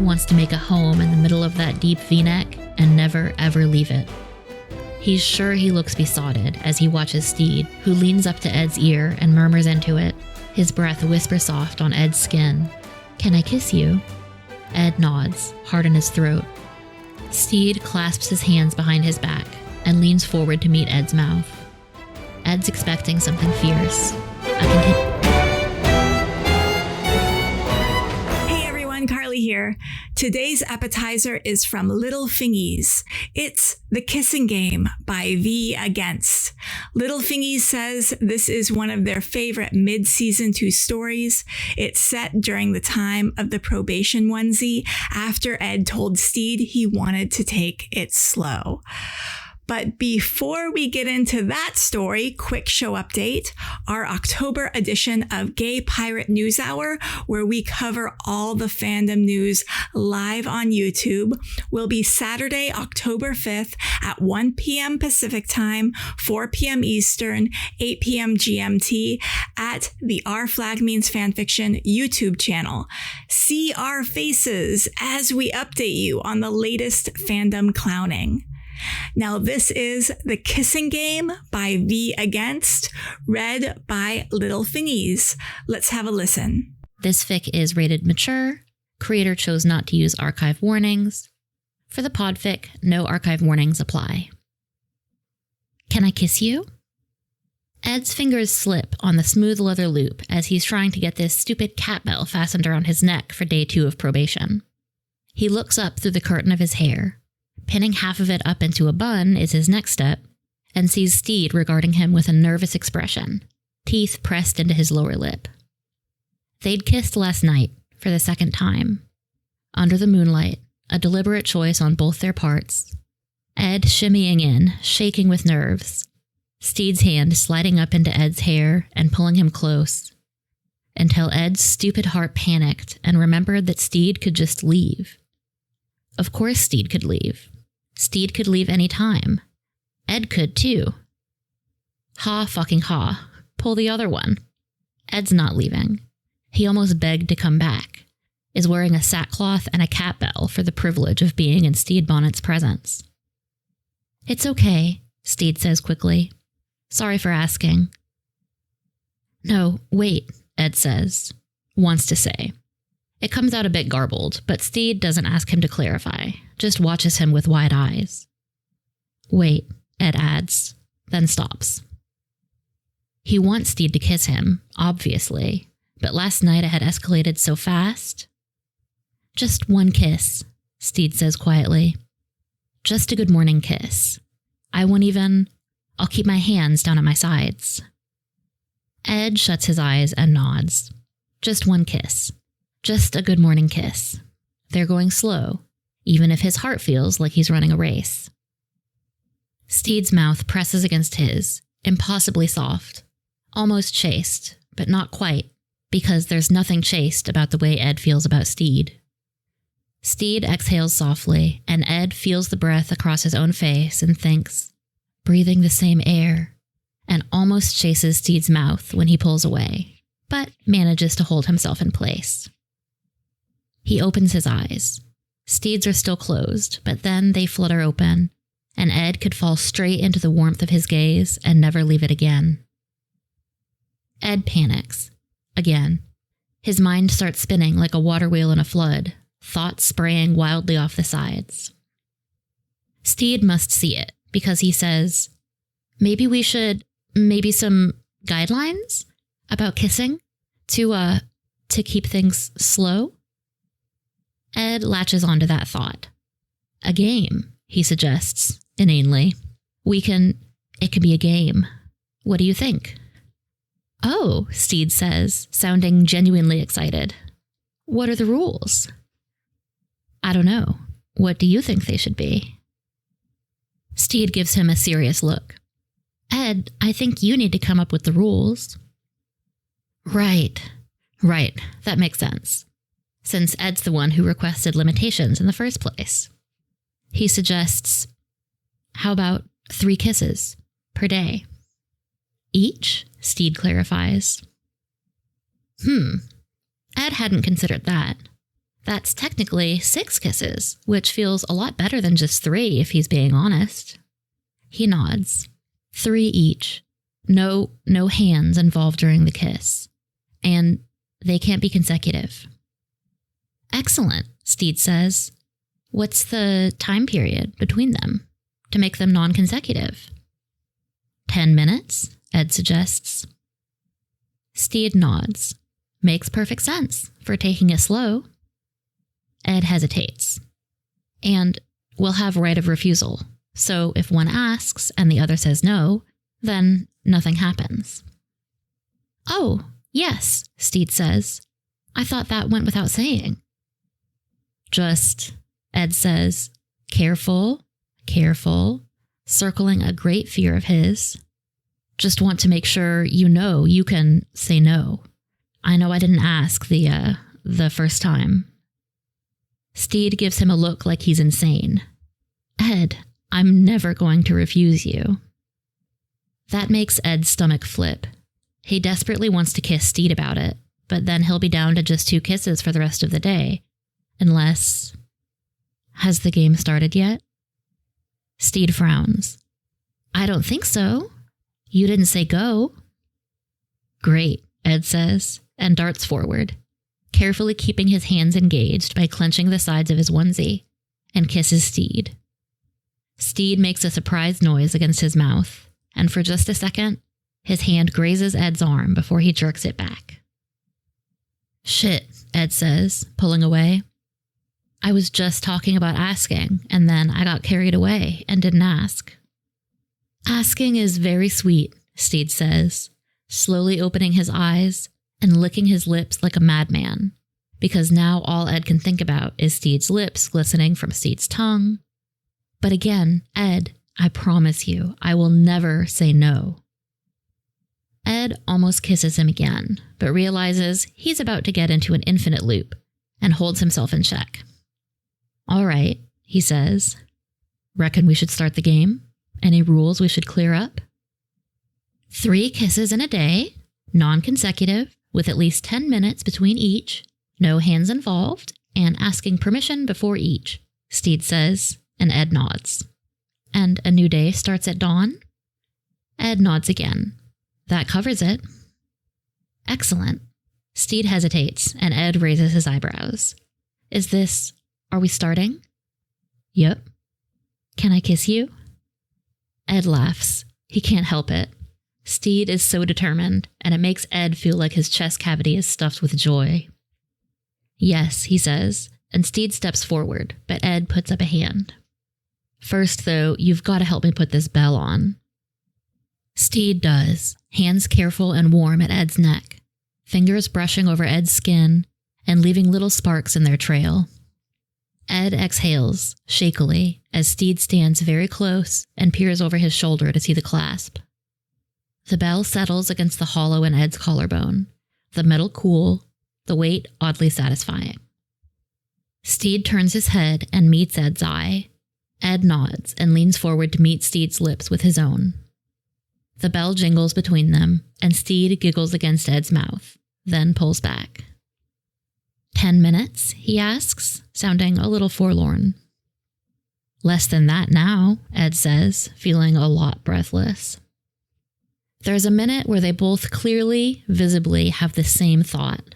wants to make a home in the middle of that deep V-neck and never ever leave it. He's sure he looks besotted as he watches Stede, who leans up to Ed's ear and murmurs into it, his breath whisper soft on Ed's skin. "Can I kiss you?" Ed nods, heart in his throat. Stede clasps his hands behind his back and leans forward to meet Ed's mouth. Ed's expecting something fierce. Hey everyone, Carly here. Today's appetizer is from Littlefingies. It's The Kissing Game by Veeagainst. Littlefingies says this is one of their favorite mid-season 2 stories. It's set during the time of the probation onesie after Ed told Stede he wanted to take it slow. But before we get into that story, quick show update. Our October edition of Gay Pirate News Hour, where we cover all the fandom news live on YouTube, will be Saturday, October 5th at 1 p.m. Pacific Time, 4 p.m. Eastern, 8 p.m. GMT at the Our Flag Means Fanfiction YouTube channel. See our faces as we update you on the latest fandom clowning. Now, this is The Kissing Game by Veeagainst, read by Littlefingies. Let's have a listen. This fic is rated mature. Creator chose not to use archive warnings. For the podfic, no archive warnings apply. Can I kiss you? Ed's fingers slip on the smooth leather loop as he's trying to get this stupid cat bell fastened around his neck for day 2 of probation. He looks up through the curtain of his hair. Pinning half of it up into a bun is his next step, and sees Stede regarding him with a nervous expression, teeth pressed into his lower lip. They'd kissed last night, for the second time. Under the moonlight, a deliberate choice on both their parts. Ed shimmying in, shaking with nerves. Stede's hand sliding up into Ed's hair and pulling him close, until Ed's stupid heart panicked and remembered that Stede could just leave. Of course Stede could leave. Stede could leave any time. Ed could too. Ha fucking ha. Pull the other one. Ed's not leaving. He almost begged to come back. Is wearing a sackcloth and a cat bell for the privilege of being in Stede Bonnet's presence. It's okay, Stede says quickly. Sorry for asking. No, wait, Ed says. Wants to say. It comes out a bit garbled, but Stede doesn't ask him to clarify, just watches him with wide eyes. Wait, Ed adds, then stops. He wants Stede to kiss him, obviously, but last night it had escalated so fast. Just one kiss, Stede says quietly. Just a good morning kiss. I'll keep my hands down at my sides. Ed shuts his eyes and nods. Just one kiss. Just a good morning kiss. They're going slow, even if his heart feels like he's running a race. Stede's mouth presses against his, impossibly soft, almost chaste, but not quite, because there's nothing chaste about the way Ed feels about Stede. Stede exhales softly, and Ed feels the breath across his own face and thinks, breathing the same air, and almost chases Stede's mouth when he pulls away, but manages to hold himself in place. He opens his eyes. Stede's are still closed, but then they flutter open, and Ed could fall straight into the warmth of his gaze and never leave it again. Ed panics. Again. His mind starts spinning like a water wheel in a flood, thoughts spraying wildly off the sides. Stede must see it, because he says, maybe some guidelines about kissing to keep things slow? Ed latches onto that thought. A game, he suggests, inanely. It can be a game. What do you think? Oh, Stede says, sounding genuinely excited. What are the rules? I don't know. What do you think they should be? Stede gives him a serious look. Ed, I think you need to come up with the rules. Right. That makes sense. Since Ed's the one who requested limitations in the first place. He suggests, how about 3 kisses per day? Each? Stede clarifies. Ed hadn't considered that. That's technically 6 kisses, which feels a lot better than just 3 if he's being honest. He nods. 3 each. No hands involved during the kiss. And they can't be consecutive. Excellent, Stede says. What's the time period between them to make them non-consecutive? 10 minutes, Ed suggests. Stede nods. Makes perfect sense for taking it slow. Ed hesitates. And we'll have right of refusal. So if one asks and the other says no, then nothing happens. Oh, yes, Stede says. I thought that went without saying. Just, Ed says, careful, circling a great fear of his. Just want to make sure you know you can say no. I know I didn't ask the first time. Stede gives him a look like he's insane. Ed, I'm never going to refuse you. That makes Ed's stomach flip. He desperately wants to kiss Stede about it, but then he'll be down to just 2 kisses for the rest of the day. Unless... Has the game started yet? Stede frowns. I don't think so. You didn't say go. Great, Ed says, and darts forward, carefully keeping his hands engaged by clenching the sides of his onesie, and kisses Stede. Stede makes a surprised noise against his mouth, and for just a second, his hand grazes Ed's arm before he jerks it back. Shit, Ed says, pulling away. I was just talking about asking, and then I got carried away and didn't ask. Asking is very sweet, Stede says, slowly opening his eyes and licking his lips like a madman, because now all Ed can think about is Stede's lips glistening from Stede's tongue. But again, Ed, I promise you, I will never say no. Ed almost kisses him again, but realizes he's about to get into an infinite loop and holds himself in check. All right, he says. Reckon we should start the game? Any rules we should clear up? 3 kisses in a day, non-consecutive, with at least 10 minutes between each, no hands involved, and asking permission before each, Stede says, and Ed nods. And a new day starts at dawn? Ed nods again. That covers it. Excellent. Stede hesitates, and Ed raises his eyebrows. Are we starting? Yep. Can I kiss you? Ed laughs. He can't help it. Stede is so determined, and it makes Ed feel like his chest cavity is stuffed with joy. Yes, he says, and Stede steps forward, but Ed puts up a hand. First, though, you've got to help me put this bell on. Stede does, hands careful and warm at Ed's neck, fingers brushing over Ed's skin and leaving little sparks in their trail. Ed exhales, shakily, as Stede stands very close and peers over his shoulder to see the clasp. The bell settles against the hollow in Ed's collarbone, the metal cool, the weight oddly satisfying. Stede turns his head and meets Ed's eye. Ed nods and leans forward to meet Stede's lips with his own. The bell jingles between them, and Stede giggles against Ed's mouth, then pulls back. 10 minutes, he asks, sounding a little forlorn. Less than that now, Ed says, feeling a lot breathless. There's a minute where they both clearly, visibly have the same thought.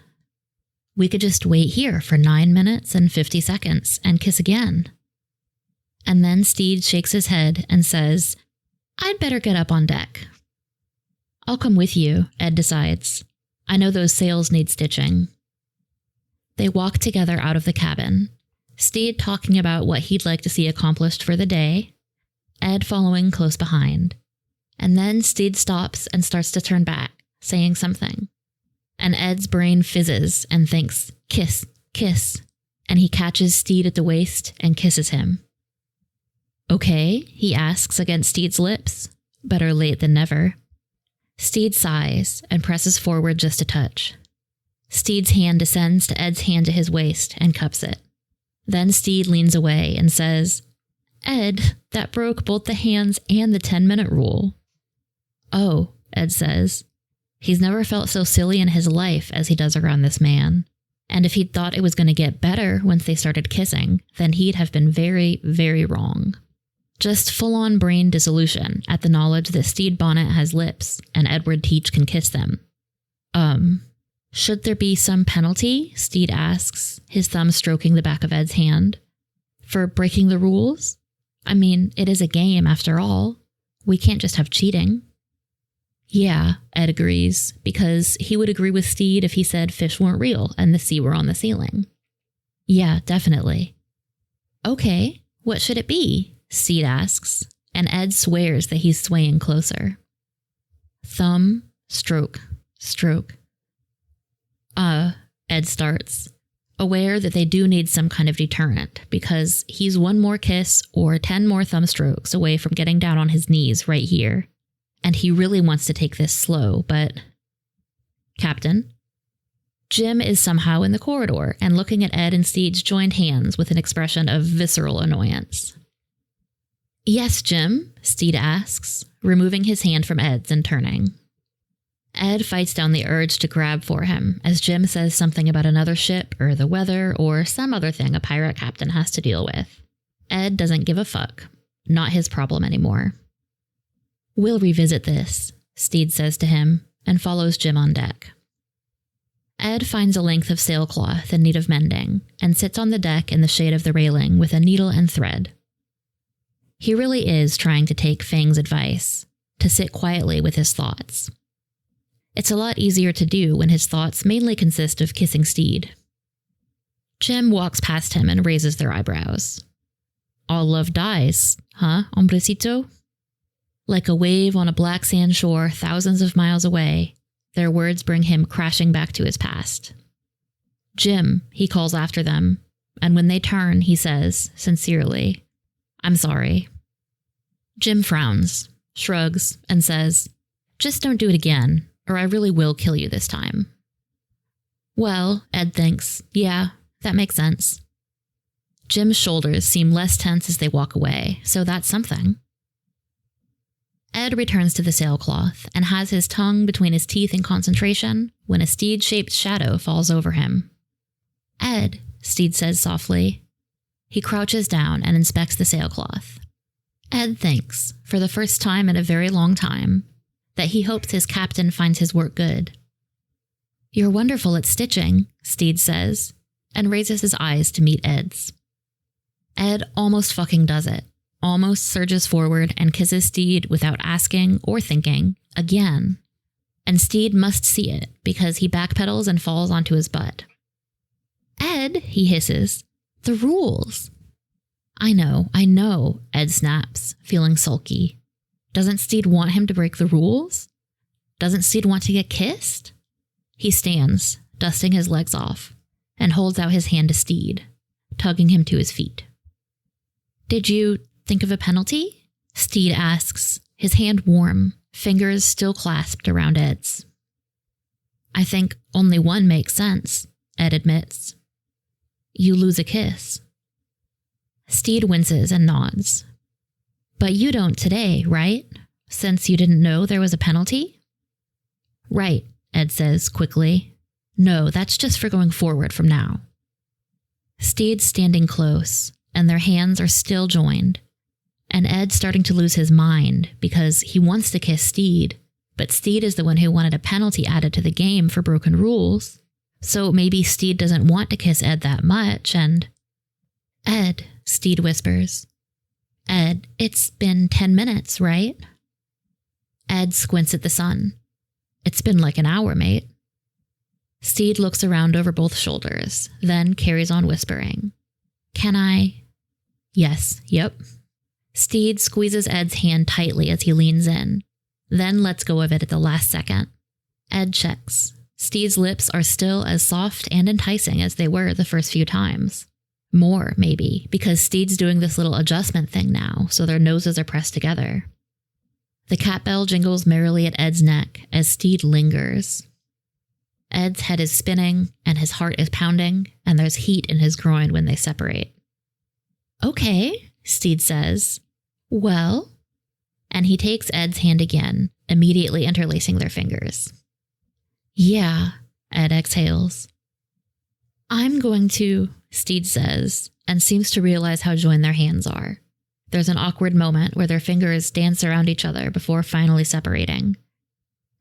We could just wait here for 9 minutes and 50 seconds and kiss again. And then Stede shakes his head and says, I'd better get up on deck. I'll come with you, Ed decides. I know those sails need stitching. They walk together out of the cabin, Stede talking about what he'd like to see accomplished for the day, Ed following close behind. And then Stede stops and starts to turn back, saying something. And Ed's brain fizzes and thinks, kiss, kiss, and he catches Stede at the waist and kisses him. Okay, he asks against Stede's lips. Better late than never. Stede sighs and presses forward just a touch. Stede's hand descends to Ed's hand to his waist and cups it. Then Stede leans away and says, Ed, that broke both the hands and the 10-minute rule. Oh, Ed says. He's never felt so silly in his life as he does around this man. And if he'd thought it was going to get better once they started kissing, then he'd have been very, very wrong. Just full-on brain dissolution at the knowledge that Stede Bonnet has lips and Edward Teach can kiss them. Should there be some penalty? Stede asks, his thumb stroking the back of Ed's hand. For breaking the rules? I mean, it is a game after all. We can't just have cheating. Yeah, Ed agrees, because he would agree with Stede if he said fish weren't real and the sea were on the ceiling. Yeah, definitely. Okay, what should it be? Stede asks, and Ed swears that he's swaying closer. Thumb, stroke, stroke. Ed starts, aware that they do need some kind of deterrent, because he's one more kiss or 10 more thumb strokes away from getting down on his knees right here. And he really wants to take this slow, but... Captain? Jim is somehow in the corridor and looking at Ed and Stede's joined hands with an expression of visceral annoyance. Yes, Jim, Stede asks, removing his hand from Ed's and turning. Ed fights down the urge to grab for him as Jim says something about another ship or the weather or some other thing a pirate captain has to deal with. Ed doesn't give a fuck. Not his problem anymore. We'll revisit this, Stede says to him and follows Jim on deck. Ed finds a length of sailcloth in need of mending and sits on the deck in the shade of the railing with a needle and thread. He really is trying to take Fang's advice, to sit quietly with his thoughts. It's a lot easier to do when his thoughts mainly consist of kissing Stede. Jim walks past him and raises their eyebrows. All love dies, huh, hombrecito? Like a wave on a black sand shore thousands of miles away, their words bring him crashing back to his past. Jim, he calls after them, and when they turn, he says, sincerely, I'm sorry. Jim frowns, shrugs, and says, just don't do it again, or I really will kill you this time. Well, Ed thinks, yeah, that makes sense. Jim's shoulders seem less tense as they walk away, so that's something. Ed returns to the sailcloth and has his tongue between his teeth in concentration when a Stede-shaped shadow falls over him. Ed, Stede says softly. He crouches down and inspects the sailcloth. Ed thinks, for the first time in a very long time, that he hopes his captain finds his work good. You're wonderful at stitching, Stede says, and raises his eyes to meet Ed's. Ed almost fucking does it. Almost surges forward and kisses Stede without asking or thinking, again. And Stede must see it, because he backpedals and falls onto his butt. Ed, he hisses, the rules. I know, Ed snaps, feeling sulky. Doesn't Stede want him to break the rules? Doesn't Stede want to get kissed? He stands, dusting his legs off, and holds out his hand to Stede, tugging him to his feet. Did you think of a penalty? Stede asks, his hand warm, fingers still clasped around Ed's. I think only one makes sense, Ed admits. You lose a kiss. Stede winces and nods. But you don't today, right? Since you didn't know there was a penalty? Right, Ed says quickly. No, that's just for going forward from now. Stede's standing close, and their hands are still joined. And Ed's starting to lose his mind because he wants to kiss Stede, but Stede is the one who wanted a penalty added to the game for broken rules. So maybe Stede doesn't want to kiss Ed that much, and... Ed, Stede whispers. Ed, it's been 10 minutes, right? Ed squints at the sun. It's been like an hour, mate. Stede looks around over both shoulders, then carries on whispering. Can I? Yes, yep. Stede squeezes Ed's hand tightly as he leans in, then lets go of it at the last second. Ed checks. Stede's lips are still as soft and enticing as they were the first few times. More, maybe, because Stede's doing this little adjustment thing now, so their noses are pressed together. The cat bell jingles merrily at Ed's neck as Stede lingers. Ed's head is spinning, and his heart is pounding, and there's heat in his groin when they separate. Okay, Stede says. Well? And he takes Ed's hand again, immediately interlacing their fingers. Yeah, Ed exhales. I'm going to, Stede says, and seems to realize how joined their hands are. There's an awkward moment where their fingers dance around each other before finally separating.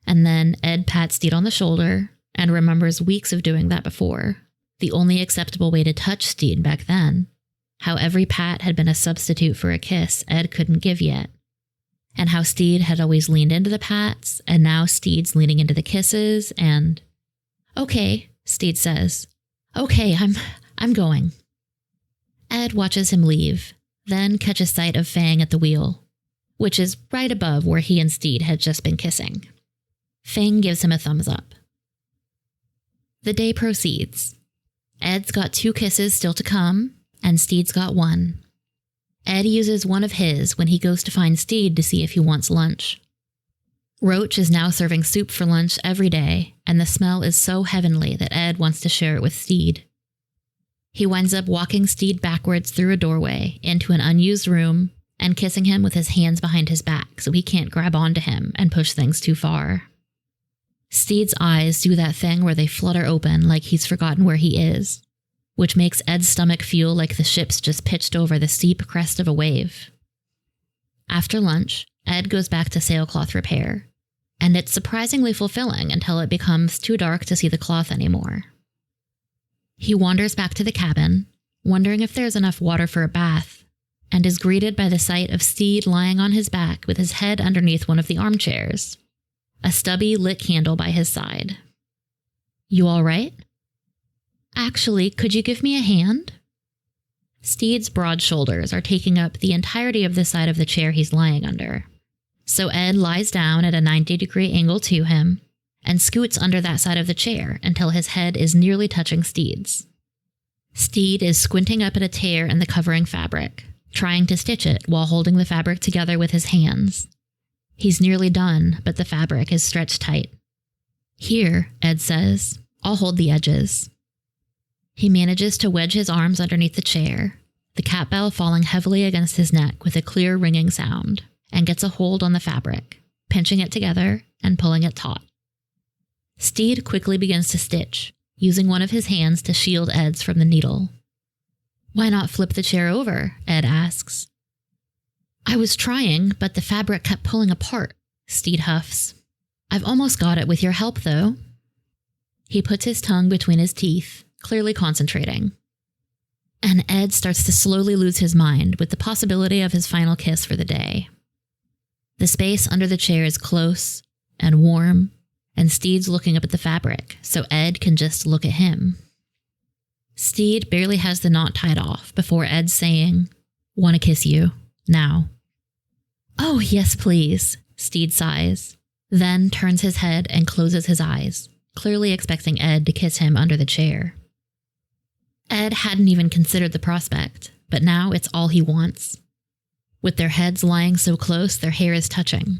And then Ed pats Stede on the shoulder and remembers weeks of doing that before, the only acceptable way to touch Stede back then. How every pat had been a substitute for a kiss Ed couldn't give yet. And how Stede had always leaned into the pats, and now Stede's leaning into the kisses, and... Okay, Stede says. Okay, I'm going. Ed watches him leave, then catches sight of Fang at the wheel, which is right above where he and Stede had just been kissing. Fang gives him a thumbs up. The day proceeds. Ed's got 2 kisses still to come, and Stede's got 1. Ed uses one of his when he goes to find Stede to see if he wants lunch. Roach is now serving soup for lunch every day, and the smell is so heavenly that Ed wants to share it with Stede. He winds up walking Stede backwards through a doorway into an unused room and kissing him with his hands behind his back so he can't grab onto him and push things too far. Stede's eyes do that thing where they flutter open like he's forgotten where he is, which makes Ed's stomach feel like the ship's just pitched over the steep crest of a wave. After lunch, Ed goes back to sailcloth repair, and it's surprisingly fulfilling until it becomes too dark to see the cloth anymore. He wanders back to the cabin, wondering if there's enough water for a bath, and is greeted by the sight of Stede lying on his back with his head underneath one of the armchairs, a stubby lit candle by his side. You all right? Actually, could you give me a hand? Stede's broad shoulders are taking up the entirety of the side of the chair he's lying under. So Ed lies down at a 90-degree angle to him and scoots under that side of the chair until his head is nearly touching Stede's. Stede is squinting up at a tear in the covering fabric, trying to stitch it while holding the fabric together with his hands. He's nearly done, but the fabric is stretched tight. Here, Ed says, I'll hold the edges. He manages to wedge his arms underneath the chair, the cat bell falling heavily against his neck with a clear ringing sound, and gets a hold on the fabric, pinching it together and pulling it taut. Stede quickly begins to stitch, using one of his hands to shield Ed's from the needle. Why not flip the chair over? Ed asks. I was trying, but the fabric kept pulling apart, Stede huffs. I've almost got it with your help, though. He puts his tongue between his teeth, clearly concentrating. And Ed starts to slowly lose his mind with the possibility of his final kiss for the day. The space under the chair is close and warm, and Stede's looking up at the fabric, so Ed can just look at him. Stede barely has the knot tied off before Ed's saying, "Want to kiss you, now." "Oh, yes, please," Stede sighs, then turns his head and closes his eyes, clearly expecting Ed to kiss him under the chair. Ed hadn't even considered the prospect, but now it's all he wants. With their heads lying so close, their hair is touching.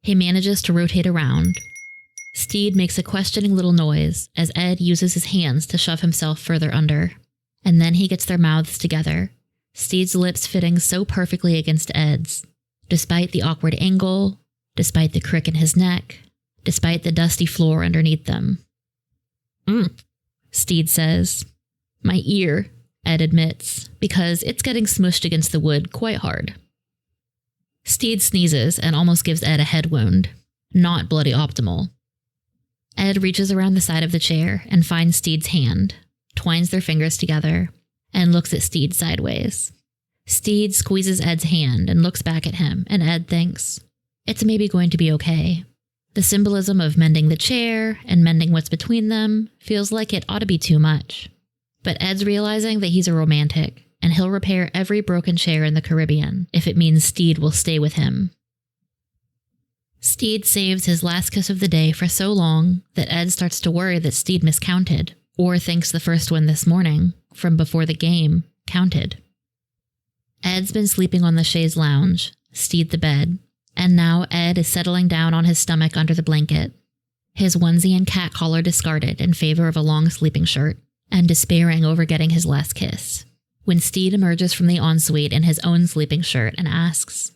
He manages to rotate around. Stede makes a questioning little noise as Ed uses his hands to shove himself further under, and then he gets their mouths together, Stede's lips fitting so perfectly against Ed's, despite the awkward angle, despite the crick in his neck, despite the dusty floor underneath them. Stede says. My ear, Ed admits, because it's getting smushed against the wood quite hard. Stede sneezes and almost gives Ed a head wound. Not bloody optimal. Ed reaches around the side of the chair and finds Stede's hand, twines their fingers together, and looks at Stede sideways. Stede squeezes Ed's hand and looks back at him, and Ed thinks, it's maybe going to be okay. The symbolism of mending the chair and mending what's between them feels like it ought to be too much. But Ed's realizing that he's a romantic, and he'll repair every broken chair in the Caribbean if it means Stede will stay with him. Stede saves his last kiss of the day for so long that Ed starts to worry that Stede miscounted, or thinks the first one this morning, from before the game, counted. Ed's been sleeping on the chaise lounge, Stede the bed, and now Ed is settling down on his stomach under the blanket, his onesie and cat collar discarded in favor of a long sleeping shirt, and despairing over getting his last kiss, when Stede emerges from the ensuite in his own sleeping shirt and asks,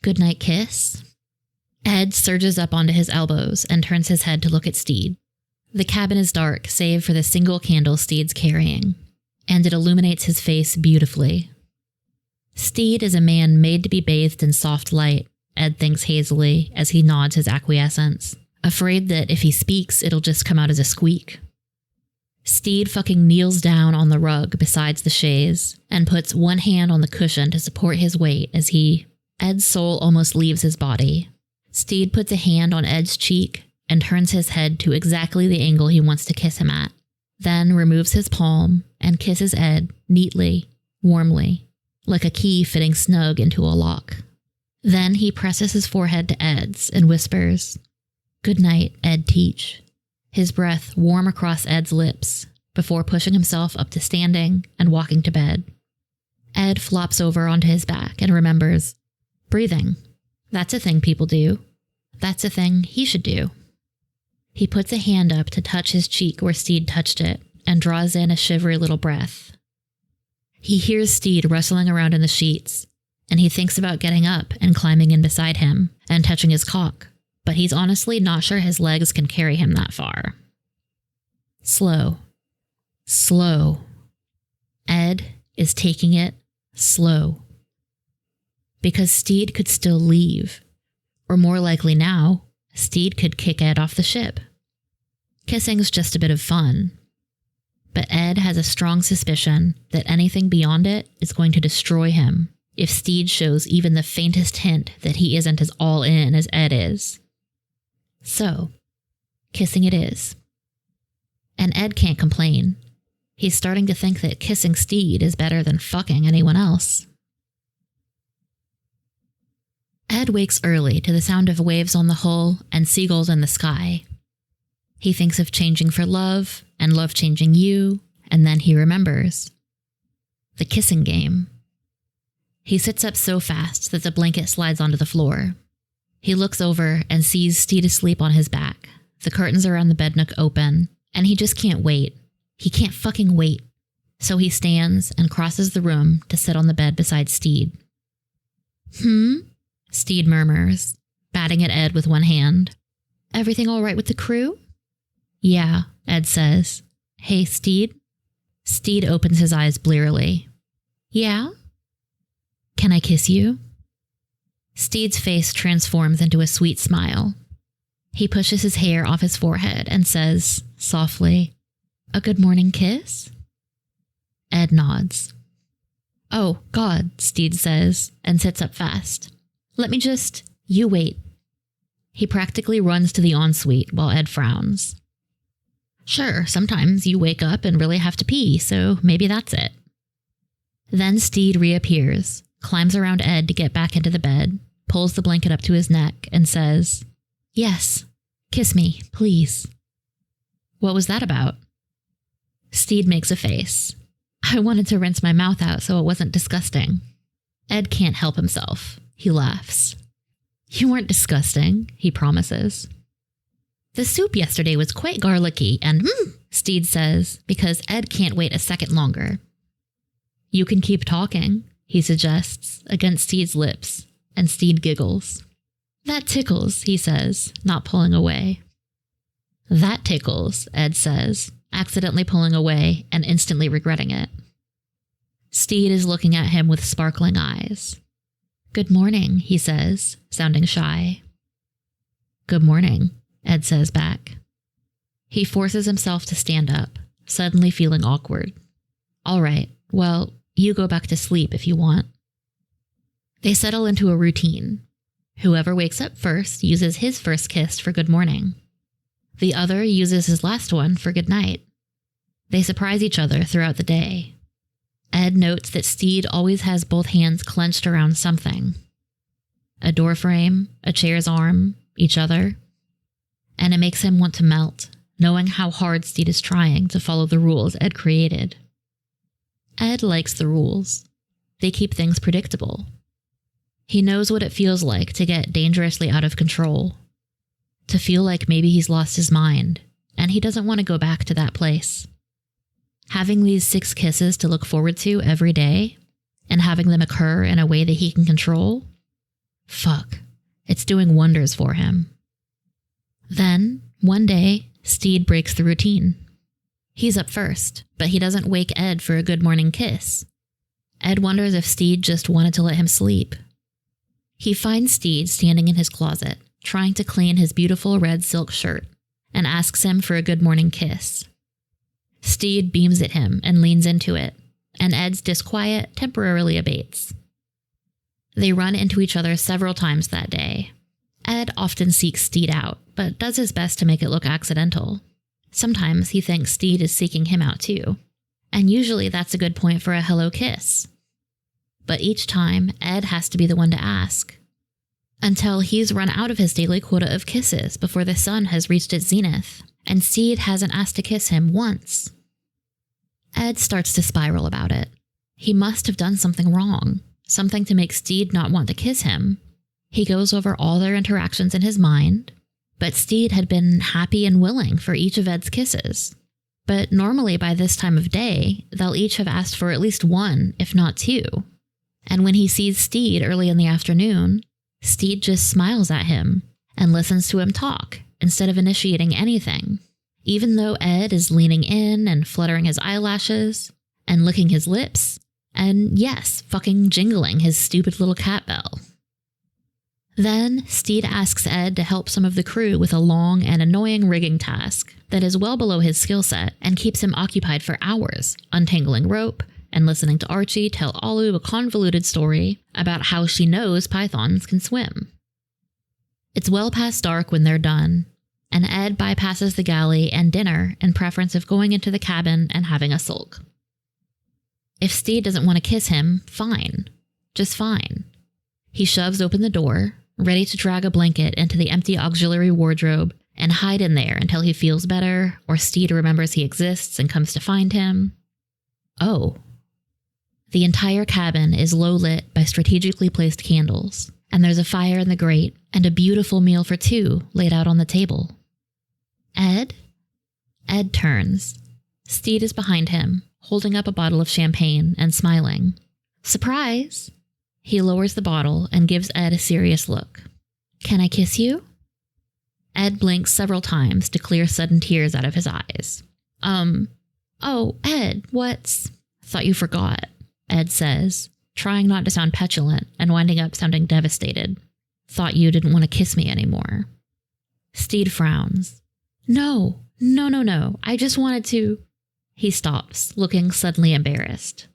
"Good night, kiss?" Ed surges up onto his elbows and turns his head to look at Stede. The cabin is dark, save for the single candle Stede's carrying, and it illuminates his face beautifully. Stede is a man made to be bathed in soft light, Ed thinks hazily as he nods his acquiescence, afraid that if he speaks, it'll just come out as a squeak. Stede fucking kneels down on the rug besides the chaise and puts one hand on the cushion to support his weight as Ed's soul almost leaves his body. Stede puts a hand on Ed's cheek and turns his head to exactly the angle he wants to kiss him at, then removes his palm and kisses Ed neatly, warmly, like a key fitting snug into a lock. Then he presses his forehead to Ed's and whispers, "Good night, Ed Teach," his breath warm across Ed's lips before pushing himself up to standing and walking to bed. Ed flops over onto his back and remembers, breathing. That's a thing people do. That's a thing he should do. He puts a hand up to touch his cheek where Stede touched it and draws in a shivery little breath. He hears Stede rustling around in the sheets, and he thinks about getting up and climbing in beside him and touching his cock, but he's honestly not sure his legs can carry him that far. Slow. Slow. Ed is taking it slow. Because Stede could still leave. Or more likely now, Stede could kick Ed off the ship. Kissing's just a bit of fun. But Ed has a strong suspicion that anything beyond it is going to destroy him if Stede shows even the faintest hint that he isn't as all in as Ed is. So, kissing it is. And Ed can't complain. He's starting to think that kissing Stede is better than fucking anyone else. Ed wakes early to the sound of waves on the hull and seagulls in the sky. He thinks of changing for love and love changing you, and then he remembers. The kissing game. He sits up so fast that the blanket slides onto the floor. He looks over and sees Stede asleep on his back, the curtains around the bed nook open, and he just can't wait. He can't fucking wait. So he stands and crosses the room to sit on the bed beside Stede. Stede murmurs, batting at Ed with one hand. Everything all right with the crew? Yeah, Ed says. Hey, Stede? Stede opens his eyes blearily. Yeah? Can I kiss you? Stede's face transforms into a sweet smile. He pushes his hair off his forehead and says, softly, a good morning kiss? Ed nods. Oh, God, Stede says, and sits up fast. You wait. He practically runs to the ensuite while Ed frowns. Sure, sometimes you wake up and really have to pee, so maybe that's it. Then Stede reappears, climbs around Ed to get back into the bed, pulls the blanket up to his neck, and says, Yes, kiss me, please. What was that about? Stede makes a face. I wanted to rinse my mouth out so it wasn't disgusting. Ed can't help himself. He laughs. You weren't disgusting, he promises. The soup yesterday was quite garlicky and Stede says, because Ed can't wait a second longer. You can keep talking, he suggests, against Stede's lips, and Stede giggles. That tickles, he says, not pulling away. That tickles, Ed says, accidentally pulling away and instantly regretting it. Stede is looking at him with sparkling eyes. Good morning, he says, sounding shy. Good morning, Ed says back. He forces himself to stand up, suddenly feeling awkward. All right, well, you go back to sleep if you want. They settle into a routine. Whoever wakes up first uses his first kiss for good morning. The other uses his last one for good night. They surprise each other throughout the day. Ed notes that Stede always has both hands clenched around something. A door frame, a chair's arm, each other. And it makes him want to melt, knowing how hard Stede is trying to follow the rules Ed created. Ed likes the rules. They keep things predictable. He knows what it feels like to get dangerously out of control. To feel like maybe he's lost his mind, and he doesn't want to go back to that place. Having these 6 kisses to look forward to every day, and having them occur in a way that he can control, fuck, it's doing wonders for him. Then, one day, Stede breaks the routine. He's up first, but he doesn't wake Ed for a good morning kiss. Ed wonders if Stede just wanted to let him sleep. He finds Stede standing in his closet, trying to clean his beautiful red silk shirt, and asks him for a good morning kiss. Stede beams at him and leans into it, and Ed's disquiet temporarily abates. They run into each other several times that day. Ed often seeks Stede out, but does his best to make it look accidental. Sometimes he thinks Stede is seeking him out too, and usually that's a good point for a hello kiss. But each time, Ed has to be the one to ask, until he's run out of his daily quota of kisses before the sun has reached its zenith, and Stede hasn't asked to kiss him once. Ed starts to spiral about it. He must have done something wrong, something to make Stede not want to kiss him. He goes over all their interactions in his mind, but Stede had been happy and willing for each of Ed's kisses. But normally by this time of day, they'll each have asked for at least one, if not two. And when he sees Stede early in the afternoon, Stede just smiles at him and listens to him talk instead of initiating anything, even though Ed is leaning in and fluttering his eyelashes and licking his lips and, yes, fucking jingling his stupid little cat bell. Then Stede asks Ed to help some of the crew with a long and annoying rigging task that is well below his skill set and keeps him occupied for hours, untangling rope and listening to Archie tell Alu a convoluted story about how she knows pythons can swim. It's well past dark when they're done, and Ed bypasses the galley and dinner in preference of going into the cabin and having a sulk. If Stede doesn't want to kiss him, fine. Just fine. He shoves open the door, ready to drag a blanket into the empty auxiliary wardrobe and hide in there until he feels better or Stede remembers he exists and comes to find him. Oh. The entire cabin is low lit by strategically placed candles, and there's a fire in the grate and a beautiful meal for two laid out on the table. Ed? Ed turns. Stede is behind him, holding up a bottle of champagne and smiling. Surprise! He lowers the bottle and gives Ed a serious look. Can I kiss you? Ed blinks several times to clear sudden tears out of his eyes. Oh, Ed, what's... Thought you forgot, Ed says, trying not to sound petulant and winding up sounding devastated. Thought you didn't want to kiss me anymore. Stede frowns. No. I just wanted to... He stops, looking suddenly embarrassed.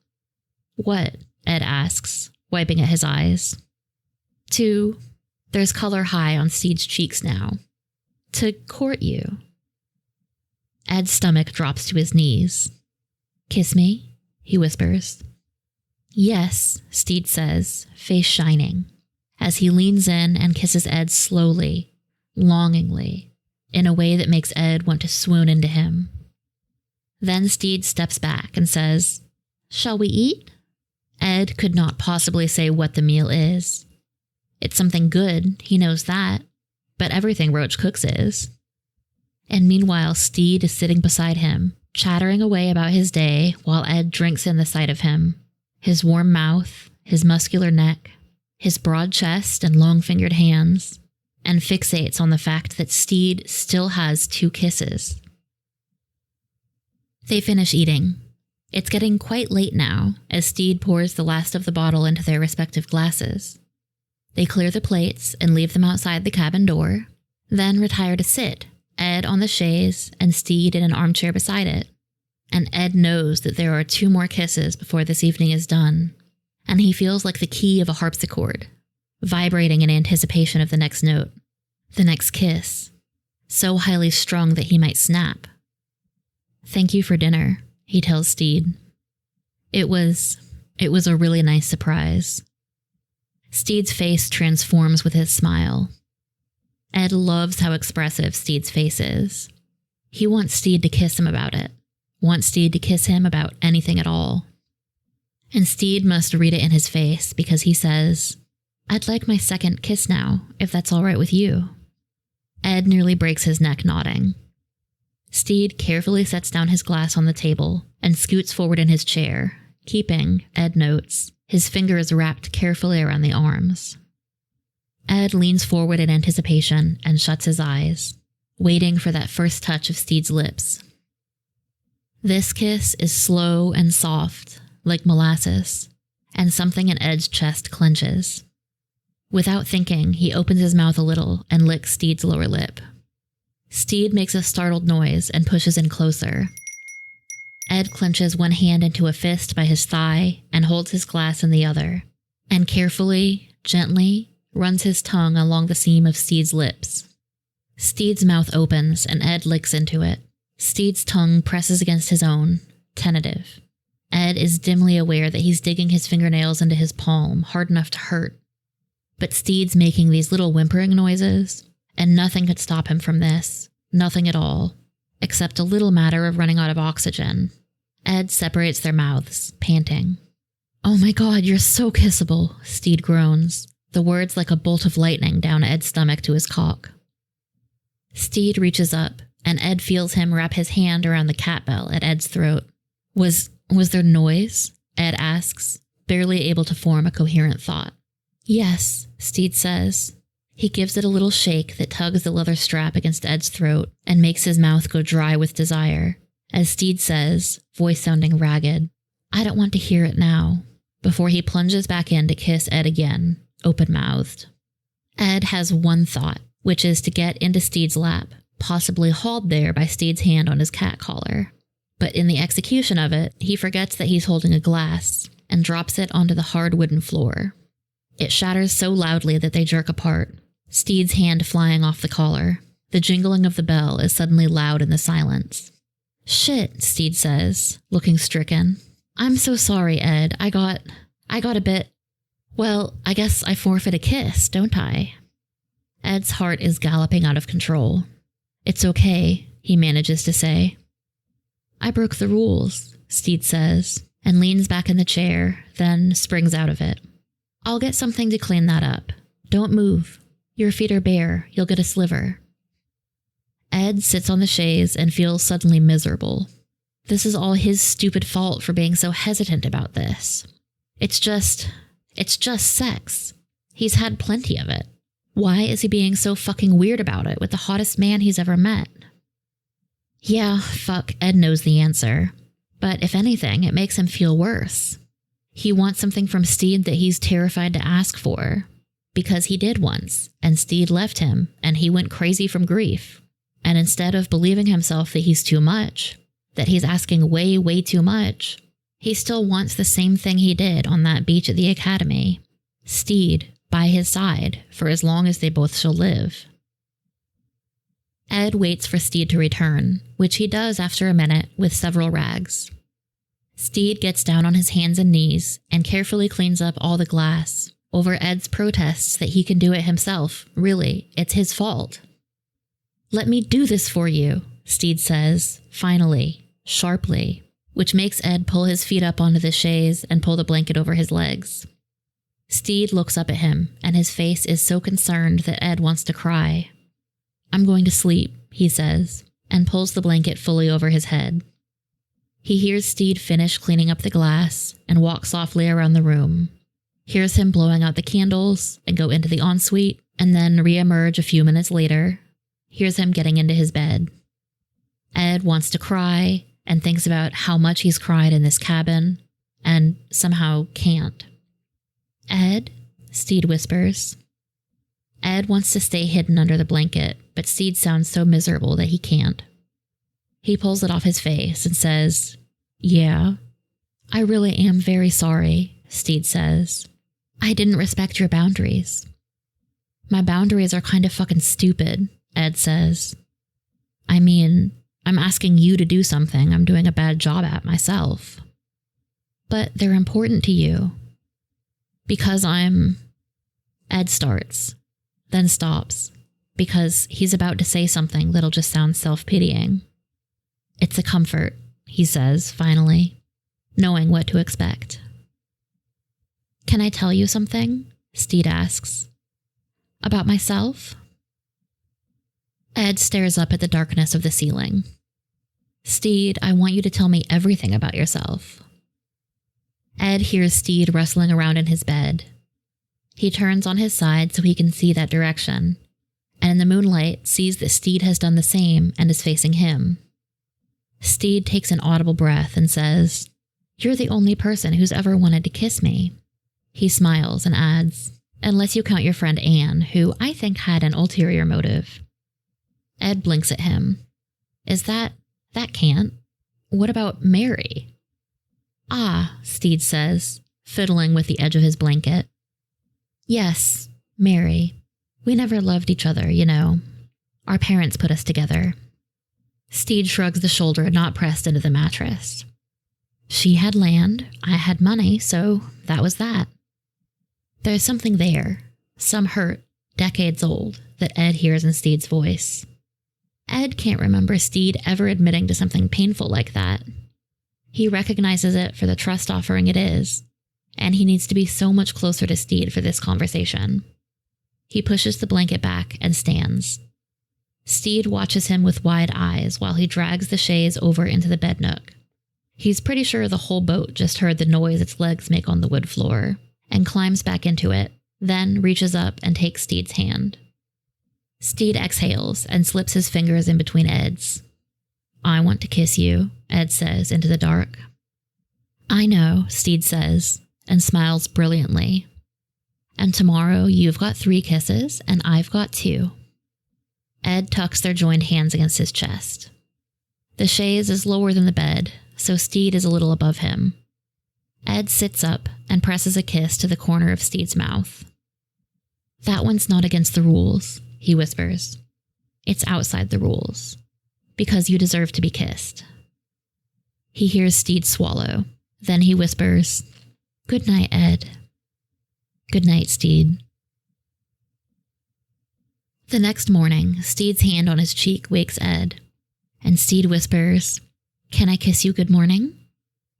What? Ed asks, wiping at his eyes. There's color high on Stede's cheeks now. To court you. Ed's stomach drops to his knees. Kiss me, he whispers. Yes, Stede says, face shining, as he leans in and kisses Ed slowly, longingly, in a way that makes Ed want to swoon into him. Then Stede steps back and says, Shall we eat? Ed could not possibly say what the meal is. It's something good, he knows that, but everything Roach cooks is. And meanwhile, Stede is sitting beside him, chattering away about his day while Ed drinks in the sight of him. His warm mouth, his muscular neck, his broad chest and long-fingered hands, and fixates on the fact that Stede still has 2 kisses. They finish eating. It's getting quite late now, as Stede pours the last of the bottle into their respective glasses. They clear the plates and leave them outside the cabin door, then retire to sit, Ed on the chaise and Stede in an armchair beside it. And Ed knows that there are 2 more kisses before this evening is done, and he feels like the key of a harpsichord, vibrating in anticipation of the next note, the next kiss, so highly strung that he might snap. Thank you for dinner, he tells Stede. It was a really nice surprise. Stede's face transforms with his smile. Ed loves how expressive Stede's face is. He wants Stede to kiss him about it, wants Stede to kiss him about anything at all. And Stede must read it in his face because he says, I'd like my second kiss now, if that's all right with you. Ed nearly breaks his neck nodding. Stede carefully sets down his glass on the table and scoots forward in his chair, keeping, Ed notes, his fingers wrapped carefully around the arms. Ed leans forward in anticipation and shuts his eyes, waiting for that first touch of Stede's lips. This kiss is slow and soft, like molasses, and something in Ed's chest clenches. Without thinking, he opens his mouth a little and licks Stede's lower lip. Stede makes a startled noise and pushes in closer. Ed clenches one hand into a fist by his thigh and holds his glass in the other, and carefully, gently, runs his tongue along the seam of Stede's lips. Stede's mouth opens and Ed licks into it. Stede's tongue presses against his own, tentative. Ed is dimly aware that he's digging his fingernails into his palm hard enough to hurt. But Stede's making these little whimpering noises, and nothing could stop him from this. Nothing at all, except a little matter of running out of oxygen. Ed separates their mouths, panting. "Oh my God, you're so kissable," Stede groans, the words like a bolt of lightning down Ed's stomach to his cock. Stede reaches up, and Ed feels him wrap his hand around the cat bell at Ed's throat. Was there noise? Ed asks, barely able to form a coherent thought. "Yes," Stede says. He gives it a little shake that tugs the leather strap against Ed's throat and makes his mouth go dry with desire, as Stede says, voice sounding ragged, "I don't want to hear it now," before he plunges back in to kiss Ed again, open-mouthed. Ed has one thought, which is to get into Stede's lap, possibly hauled there by Stede's hand on his cat collar. But in the execution of it, he forgets that he's holding a glass and drops it onto the hard wooden floor. It shatters so loudly that they jerk apart, Stede's hand flying off the collar. The jingling of the bell is suddenly loud in the silence. "Shit," Stede says, looking stricken. "I'm so sorry, Ed. I got a bit... Well, I guess I forfeit a kiss, don't I?" Ed's heart is galloping out of control. "It's okay," he manages to say. "I broke the rules," Stede says, and leans back in the chair, then springs out of it. "I'll get something to clean that up. Don't move. Your feet are bare. You'll get a sliver." Ed sits on the chaise and feels suddenly miserable. This is all his stupid fault for being so hesitant about this. It's just sex. He's had plenty of it. Why is he being so fucking weird about it with the hottest man he's ever met? Yeah, fuck, Ed knows the answer. But if anything, it makes him feel worse. He wants something from Stede that he's terrified to ask for. Because he did once, and Stede left him, and he went crazy from grief. And instead of believing himself that he's too much, that he's asking way, way too much, he still wants the same thing he did on that beach at the academy. Stede, by his side, for as long as they both shall live. Ed waits for Stede to return, which he does after a minute with several rags. Stede gets down on his hands and knees and carefully cleans up all the glass, over Ed's protests that he can do it himself. Really, it's his fault. "Let me do this for you," Stede says, finally, sharply, which makes Ed pull his feet up onto the chaise and pull the blanket over his legs. Stede looks up at him, and his face is so concerned that Ed wants to cry. "I'm going to sleep," he says, and pulls the blanket fully over his head. He hears Stede finish cleaning up the glass and walk softly around the room. Hears him blowing out the candles and go into the ensuite, and then re-emerge a few minutes later. Hears him getting into his bed. Ed wants to cry and thinks about how much he's cried in this cabin, and somehow can't. "Ed?" Stede whispers. Ed wants to stay hidden under the blanket, but Stede sounds so miserable that he can't. He pulls it off his face and says, "Yeah." "I really am very sorry," Stede says. "I didn't respect your boundaries." "My boundaries are kind of fucking stupid," Ed says. "I mean, I'm asking you to do something I'm doing a bad job at myself." "But they're important to you." "Because I'm..." Ed starts, then stops, because he's about to say something that'll just sound self-pitying. "It's a comfort," he says, finally, knowing what to expect. "Can I tell you something?" Stede asks. "About myself?" Ed stares up at the darkness of the ceiling. "Stede, I want you to tell me everything about yourself." Ed hears Stede rustling around in his bed. He turns on his side so he can see that direction, and in the moonlight sees that Stede has done the same and is facing him. Stede takes an audible breath and says, "You're the only person who's ever wanted to kiss me." He smiles and adds, "Unless you count your friend Anne, who I think had an ulterior motive." Ed blinks at him. That can't. What about Mary?" "Ah," Stede says, fiddling with the edge of his blanket. "Yes, Mary. We never loved each other, you know. Our parents put us together." Stede shrugs the shoulder not pressed into the mattress. "She had land, I had money, so that was that." There's something there, some hurt, decades old, that Ed hears in Stede's voice. Ed can't remember Stede ever admitting to something painful like that. He recognizes it for the trust offering it is, and he needs to be so much closer to Stede for this conversation. He pushes the blanket back and stands. Stede watches him with wide eyes while he drags the chaise over into the bed nook. He's pretty sure the whole boat just heard the noise its legs make on the wood floor, and climbs back into it, then reaches up and takes Stede's hand. Stede exhales and slips his fingers in between Ed's. "I want to kiss you," Ed says into the dark. "I know," Stede says, and smiles brilliantly. "And tomorrow you've got 3 kisses, and I've got 2. Ed tucks their joined hands against his chest. The chaise is lower than the bed, so Stede is a little above him. Ed sits up and presses a kiss to the corner of Stede's mouth. "That one's not against the rules," he whispers. "It's outside the rules. Because you deserve to be kissed." He hears Stede swallow. Then he whispers, "Good night, Ed." "Good night, Stede." The next morning, Stede's hand on his cheek wakes Ed, and Stede whispers, "Can I kiss you good morning?"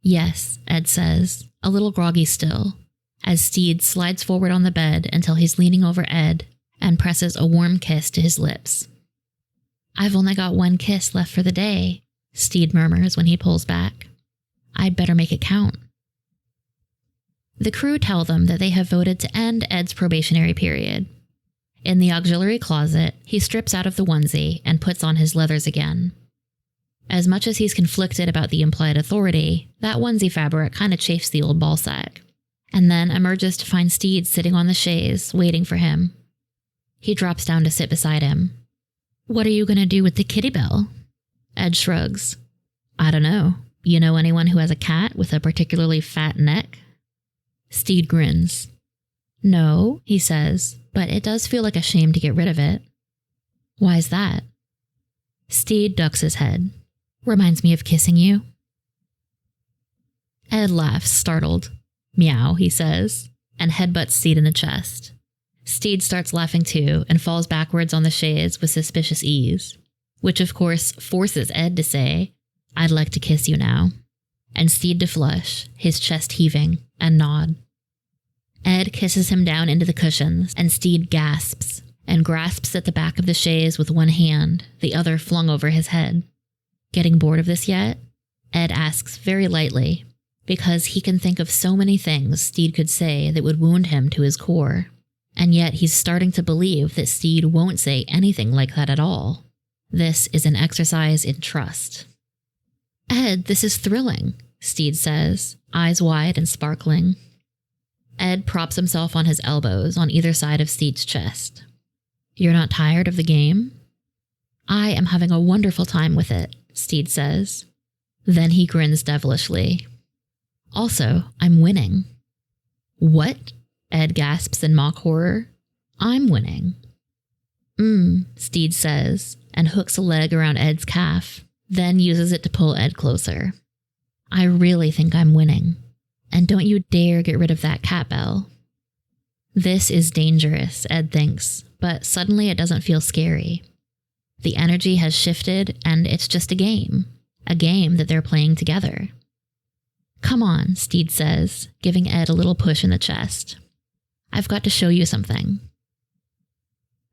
"Yes," Ed says, a little groggy still, as Stede slides forward on the bed until he's leaning over Ed and presses a warm kiss to his lips. "I've only got 1 kiss left for the day," Stede murmurs when he pulls back. "I'd better make it count." The crew tell them that they have voted to end Ed's probationary period. In the auxiliary closet, he strips out of the onesie and puts on his leathers again. As much as he's conflicted about the implied authority, that onesie fabric kind of chafes the old ballsack, and then emerges to find Stede sitting on the chaise, waiting for him. He drops down to sit beside him. "What are you going to do with the kitty bell?" Ed shrugs. "I don't know. You know anyone who has a cat with a particularly fat neck?" Stede grins. "No," he says, "but it does feel like a shame to get rid of it." "Why's that?" Stede ducks his head. "Reminds me of kissing you." Ed laughs, startled. "Meow," he says, and headbutts Stede in the chest. Stede starts laughing too and falls backwards on the chaise with suspicious ease, which of course forces Ed to say, "I'd like to kiss you now," and Stede to flush, his chest heaving, and nod. Ed kisses him down into the cushions, and Stede gasps and grasps at the back of the chaise with one hand, the other flung over his head. "Getting bored of this yet?" Ed asks very lightly, because he can think of so many things Stede could say that would wound him to his core, and yet he's starting to believe that Stede won't say anything like that at all. This is an exercise in trust. "Ed, this is thrilling," Stede says, eyes wide and sparkling. Ed props himself on his elbows on either side of Stede's chest. "You're not tired of the game?" "I am having a wonderful time with it," Stede says. Then he grins devilishly. "Also, I'm winning." "What?" Ed gasps in mock horror. "I'm winning." Stede says, and hooks a leg around Ed's calf, then uses it to pull Ed closer. "I really think I'm winning. And don't you dare get rid of that cat bell." This is dangerous, Ed thinks, but suddenly it doesn't feel scary. The energy has shifted, and it's just a game that they're playing together. "Come on," Stede says, giving Ed a little push in the chest. "I've got to show you something."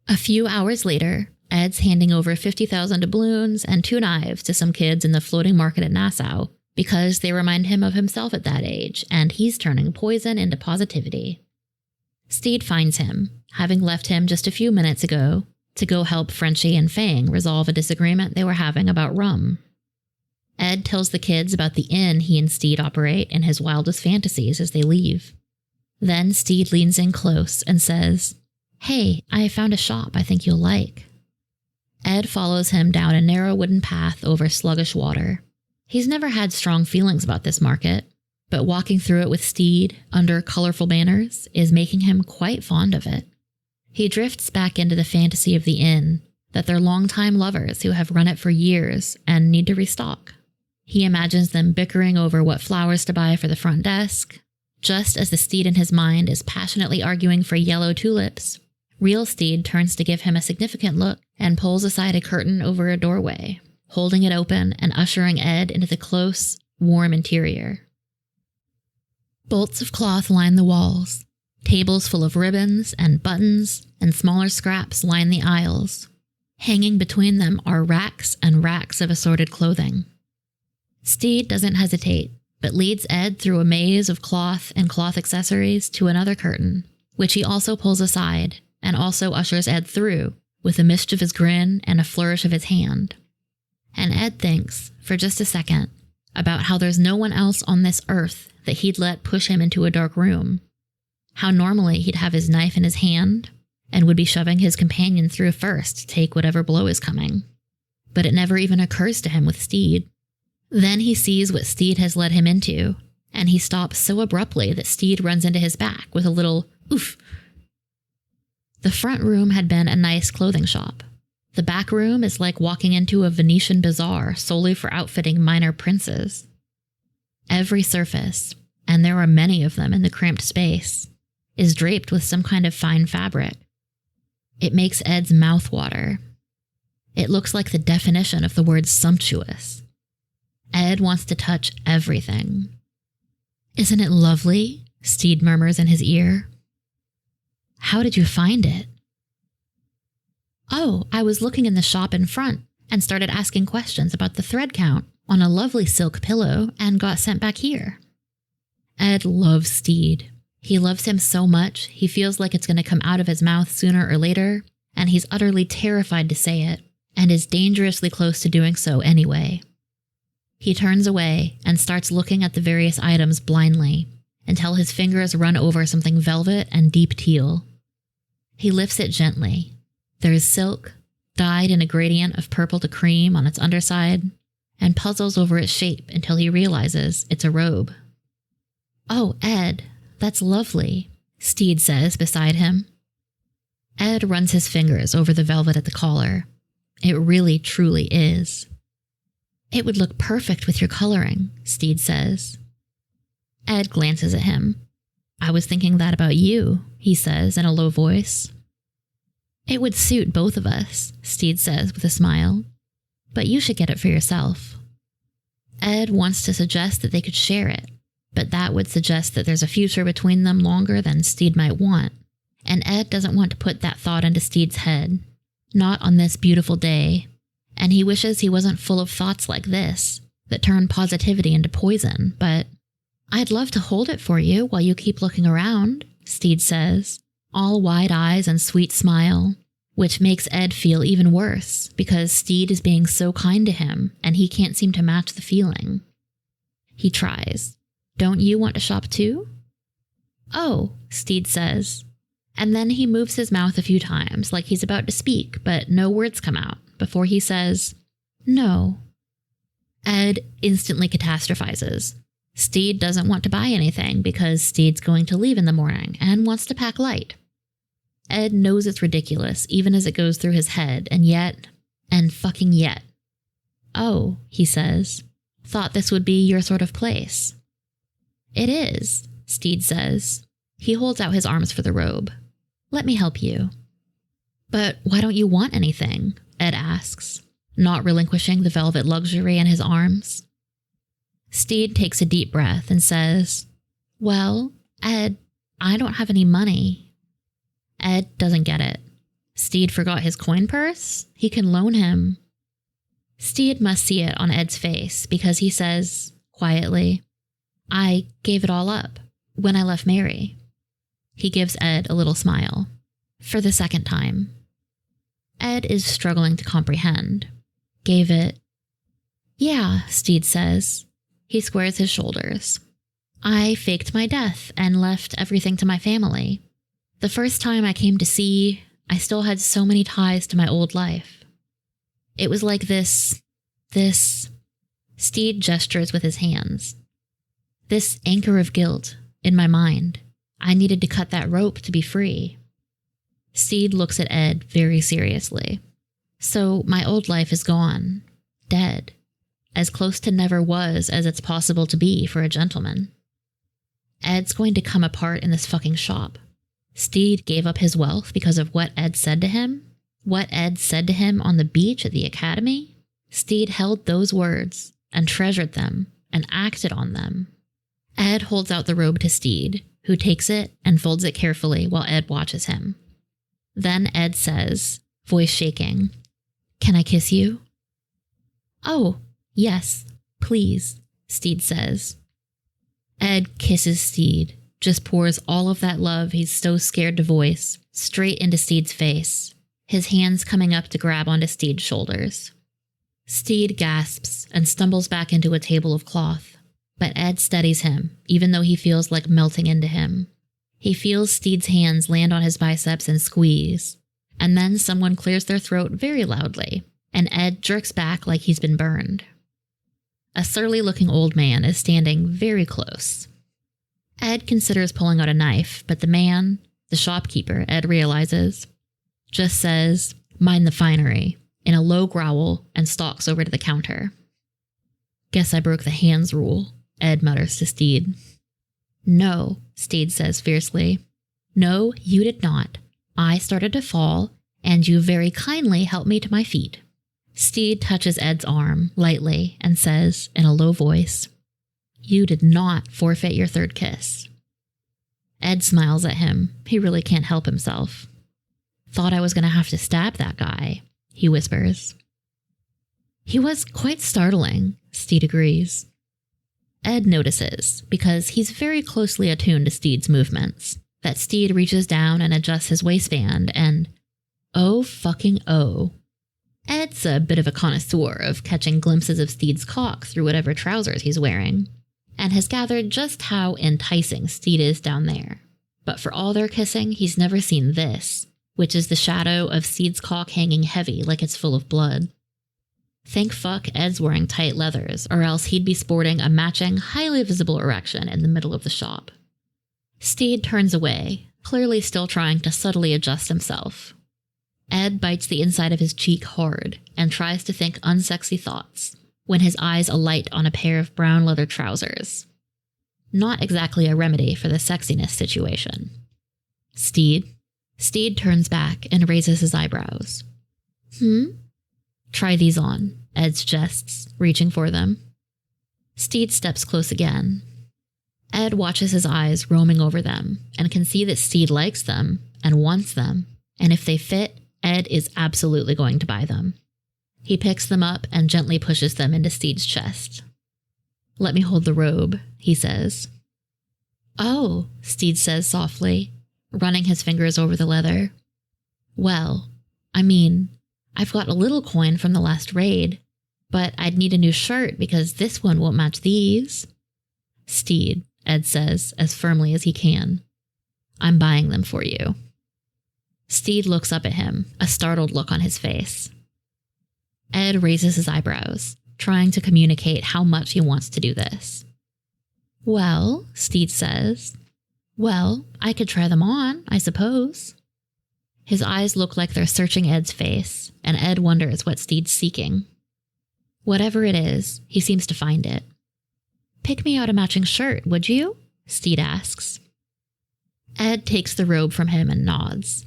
A few hours later, Ed's handing over 50,000 doubloons and 2 knives to some kids in the floating market at Nassau, because they remind him of himself at that age, and he's turning poison into positivity. Stede finds him, having left him just a few minutes ago, to go help Frenchie and Fang resolve a disagreement they were having about rum. Ed tells the kids about the inn he and Stede operate in his wildest fantasies as they leave. Then Stede leans in close and says, "Hey, I found a shop I think you'll like." Ed follows him down a narrow wooden path over sluggish water. He's never had strong feelings about this market, but walking through it with Stede under colorful banners is making him quite fond of it. He drifts back into the fantasy of the inn, that they're longtime lovers who have run it for years and need to restock. He imagines them bickering over what flowers to buy for the front desk. Just as the Stede in his mind is passionately arguing for yellow tulips, real Stede turns to give him a significant look and pulls aside a curtain over a doorway, holding it open and ushering Ed into the close, warm interior. Bolts of cloth line the walls. Tables full of ribbons and buttons and smaller scraps line the aisles. Hanging between them are racks and racks of assorted clothing. Stede doesn't hesitate, but leads Ed through a maze of cloth and cloth accessories to another curtain, which he also pulls aside and also ushers Ed through with a mischievous grin and a flourish of his hand. And Ed thinks, for just a second, about how there's no one else on this earth that he'd let push him into a dark room. How normally he'd have his knife in his hand and would be shoving his companion through first to take whatever blow is coming. But it never even occurs to him with Stede. Then he sees what Stede has led him into, and he stops so abruptly that Stede runs into his back with a little oof. The front room had been a nice clothing shop. The back room is like walking into a Venetian bazaar solely for outfitting minor princes. Every surface, and there are many of them in the cramped space, is draped with some kind of fine fabric. It makes Ed's mouth water. It looks like the definition of the word sumptuous. Ed wants to touch everything. "Isn't it lovely?" Stede murmurs in his ear. "How did you find it?" "Oh, I was looking in the shop in front and started asking questions about the thread count on a lovely silk pillow and got sent back here." Ed loves Stede. He loves him so much, he feels like it's going to come out of his mouth sooner or later, and he's utterly terrified to say it, and is dangerously close to doing so anyway. He turns away and starts looking at the various items blindly, until his fingers run over something velvet and deep teal. He lifts it gently. There is silk, dyed in a gradient of purple to cream on its underside, and puzzles over its shape until he realizes it's a robe. "Oh, Ed, that's lovely," Stede says beside him. Ed runs his fingers over the velvet at the collar. It really, truly is. "It would look perfect with your coloring," Stede says. Ed glances at him. "I was thinking that about you," he says in a low voice. "It would suit both of us," Stede says with a smile. "But you should get it for yourself." Ed wants to suggest that they could share it, but that would suggest that there's a future between them longer than Stede might want, and Ed doesn't want to put that thought into Stede's head, not on this beautiful day, and he wishes he wasn't full of thoughts like this, that turn positivity into poison, but "I'd love to hold it for you while you keep looking around," Stede says, all wide eyes and sweet smile, which makes Ed feel even worse because Stede is being so kind to him and he can't seem to match the feeling. He tries. "Don't you want to shop too?" "Oh," Stede says, and then he moves his mouth a few times like he's about to speak, but no words come out before he says, "No." Ed instantly catastrophizes. Stede doesn't want to buy anything because Stede's going to leave in the morning and wants to pack light. Ed knows it's ridiculous even as it goes through his head, and fucking yet. "Oh," he says, "thought this would be your sort of place." "It is," Stede says. He holds out his arms for the robe. "Let me help you." "But why don't you want anything?" Ed asks, not relinquishing the velvet luxury in his arms. Stede takes a deep breath and says, "Well, Ed, I don't have any money." Ed doesn't get it. Stede forgot his coin purse? He can loan him. Stede must see it on Ed's face because he says, quietly, "I gave it all up when I left Mary." He gives Ed a little smile. For the second time. Ed is struggling to comprehend. Gave it. Yeah, Stede says. He squares his shoulders. I faked my death and left everything to my family. The first time I came to sea, I still had so many ties to my old life. It was like this. Stede gestures with his hands. This anchor of guilt in my mind. I needed to cut that rope to be free. Stede looks at Ed very seriously. So my old life is gone. Dead. As close to never was as it's possible to be for a gentleman. Ed's going to come apart in this fucking shop. Stede gave up his wealth because of what Ed said to him? What Ed said to him on the beach at the academy? Stede held those words and treasured them and acted on them. Ed holds out the robe to Stede, who takes it and folds it carefully while Ed watches him. Then Ed says, voice shaking, "Can I kiss you?" "Oh, yes, please," Stede says. Ed kisses Stede, just pours all of that love he's so scared to voice straight into Stede's face, his hands coming up to grab onto Stede's shoulders. Stede gasps and stumbles back into a table of cloth, but Ed steadies him, even though he feels like melting into him. He feels Stede's hands land on his biceps and squeeze, and then someone clears their throat very loudly, and Ed jerks back like he's been burned. A surly-looking old man is standing very close. Ed considers pulling out a knife, but the man, the shopkeeper, Ed realizes, just says, "Mind the finery," in a low growl and stalks over to the counter. "Guess I broke the hands rule," Ed mutters to Stede. "No," Stede says fiercely. "No, you did not. I started to fall, and you very kindly helped me to my feet." Stede touches Ed's arm lightly and says, in a low voice, "You did not forfeit your third kiss." Ed smiles at him. He really can't help himself. "Thought I was going to have to stab that guy," he whispers. "He was quite startling," Stede agrees. Ed notices, because he's very closely attuned to Stede's movements, that Stede reaches down and adjusts his waistband and, oh fucking oh. Ed's a bit of a connoisseur of catching glimpses of Stede's cock through whatever trousers he's wearing, and has gathered just how enticing Stede is down there. But for all their kissing, he's never seen this, which is the shadow of Stede's cock hanging heavy like it's full of blood. Thank fuck Ed's wearing tight leathers, or else he'd be sporting a matching, highly visible erection in the middle of the shop. Stede turns away, clearly still trying to subtly adjust himself. Ed bites the inside of his cheek hard and tries to think unsexy thoughts when his eyes alight on a pair of brown leather trousers. Not exactly a remedy for the sexiness situation. Stede turns back and raises his eyebrows. "Try these on," Ed suggests, reaching for them. Stede steps close again. Ed watches his eyes roaming over them and can see that Stede likes them and wants them, and if they fit, Ed is absolutely going to buy them. He picks them up and gently pushes them into Stede's chest. "Let me hold the robe," he says. "Oh," Stede says softly, running his fingers over the leather. "Well, I mean, I've got a little coin from the last raid, but I'd need a new shirt because this one won't match these." "Stede," Ed says as firmly as he can, "I'm buying them for you." Stede looks up at him, a startled look on his face. Ed raises his eyebrows, trying to communicate how much he wants to do this. "Well," Stede says, "well, I could try them on, I suppose." His eyes look like they're searching Ed's face, and Ed wonders what Stede's seeking. Whatever it is, he seems to find it. "Pick me out a matching shirt, would you?" Stede asks. Ed takes the robe from him and nods.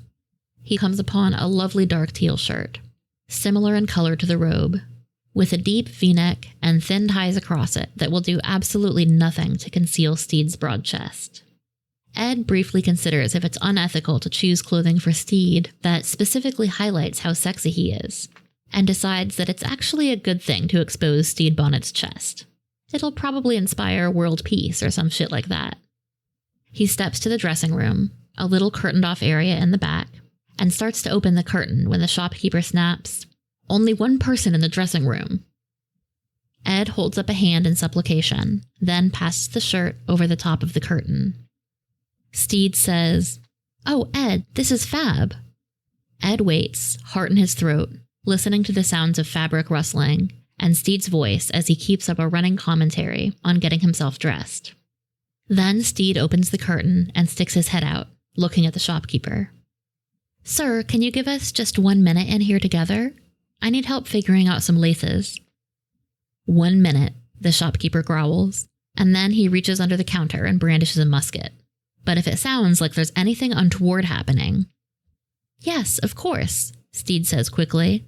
He comes upon a lovely dark teal shirt, similar in color to the robe, with a deep V-neck and thin ties across it that will do absolutely nothing to conceal Stede's broad chest. Ed briefly considers if it's unethical to choose clothing for Stede that specifically highlights how sexy he is, and decides that it's actually a good thing to expose Stede Bonnet's chest. It'll probably inspire world peace or some shit like that. He steps to the dressing room, a little curtained off area in the back, and starts to open the curtain when the shopkeeper snaps, "Only one person in the dressing room." Ed holds up a hand in supplication, then passes the shirt over the top of the curtain. Stede says, "Oh, Ed, this is fab." Ed waits, heart in his throat, listening to the sounds of fabric rustling and Stede's voice as he keeps up a running commentary on getting himself dressed. Then Stede opens the curtain and sticks his head out, looking at the shopkeeper. "Sir, can you give us just 1 minute in here together? I need help figuring out some laces." 1 minute, the shopkeeper growls, and then he reaches under the counter and brandishes a musket. But if it sounds like there's anything untoward happening... "Yes, of course," Stede says quickly.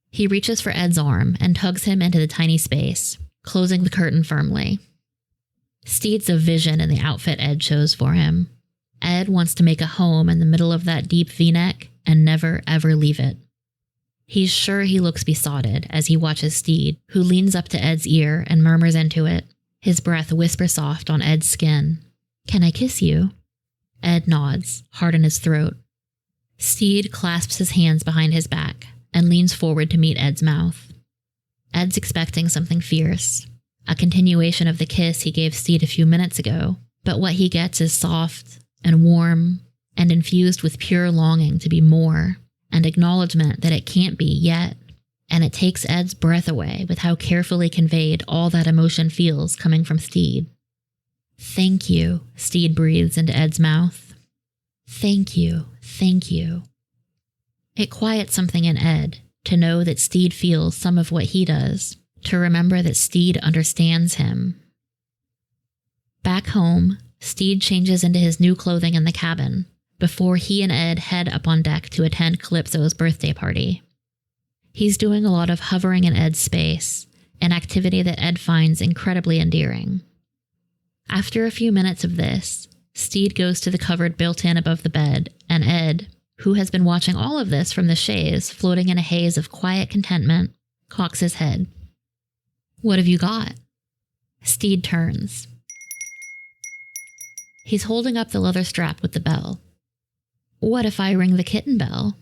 He reaches for Ed's arm and tugs him into the tiny space, closing the curtain firmly. Stede's a vision in the outfit Ed chose for him. Ed wants to make a home in the middle of that deep V-neck and never ever leave it. He's sure he looks besotted as he watches Stede, who leans up to Ed's ear and murmurs into it, his breath whisper soft on Ed's skin. "Can I kiss you?" Ed nods, heart in his throat. Stede clasps his hands behind his back and leans forward to meet Ed's mouth. Ed's expecting something fierce, a continuation of the kiss he gave Stede a few minutes ago, but what he gets is soft and warm and infused with pure longing to be more and acknowledgement that it can't be yet, and it takes Ed's breath away with how carefully conveyed all that emotion feels coming from Stede. "Thank you," Stede breathes into Ed's mouth. "Thank you, thank you." It quiets something in Ed to know that Stede feels some of what he does, to remember that Stede understands him. Back home, Stede changes into his new clothing in the cabin before he and Ed head up on deck to attend Calypso's birthday party. He's doing a lot of hovering in Ed's space, an activity that Ed finds incredibly endearing. After a few minutes of this, Stede goes to the cupboard built in above the bed, and Ed, who has been watching all of this from the chaise floating in a haze of quiet contentment, cocks his head. "What have you got?" Stede turns. He's holding up the leather strap with the bell. "What if I ring the kitten bell?"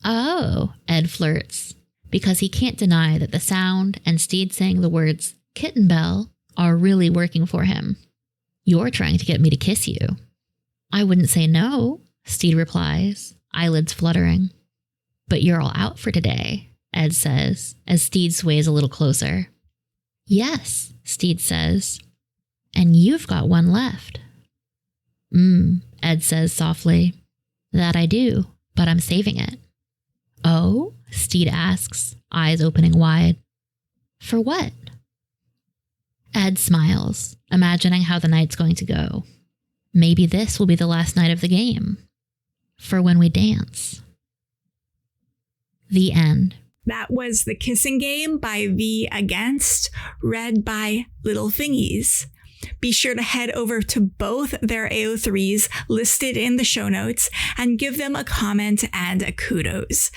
"Oh," Ed flirts, because he can't deny that the sound and Stede saying the words "kitten bell" are really working for him. "You're trying to get me to kiss you." "I wouldn't say no," Stede replies, eyelids fluttering. "But you're all out for today," Ed says, as Stede sways a little closer. "Yes," Stede says, "and you've got one left." Ed says softly. "That I do, but I'm saving it." "Oh?" Stede asks, eyes opening wide. "For what?" Ed smiles, imagining how the night's going to go. Maybe this will be the last night of the game. For when we dance. The end. That was The Kissing Game by veeagainst, read by littlefingies. Be sure to head over to both their AO3s listed in the show notes and give them a comment and a kudos.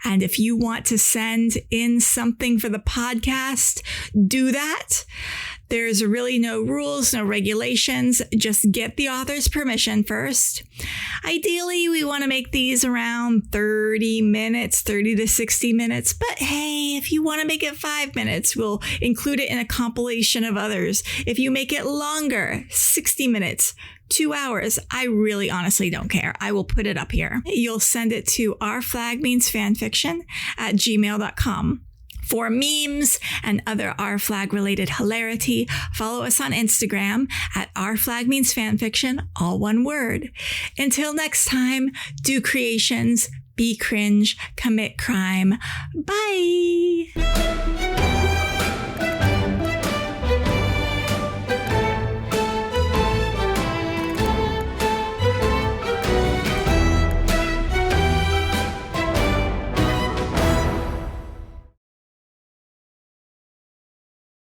And if you want to send in something for the podcast, do that. There's really no rules, no regulations. Just get the author's permission first. Ideally, we want to make these around 30 minutes, 30 to 60 minutes. But hey, if you want to make it 5 minutes, we'll include it in a compilation of others. If you make it longer, 60 minutes, 2 hours, I really honestly don't care. I will put it up here. You'll send it to ourflagmeansfanfiction@gmail.com. For memes and other Our Flag related hilarity, follow us on Instagram at ourflagmeansfanfiction, all one word. Until next time, do creations, be cringe, commit crime. Bye!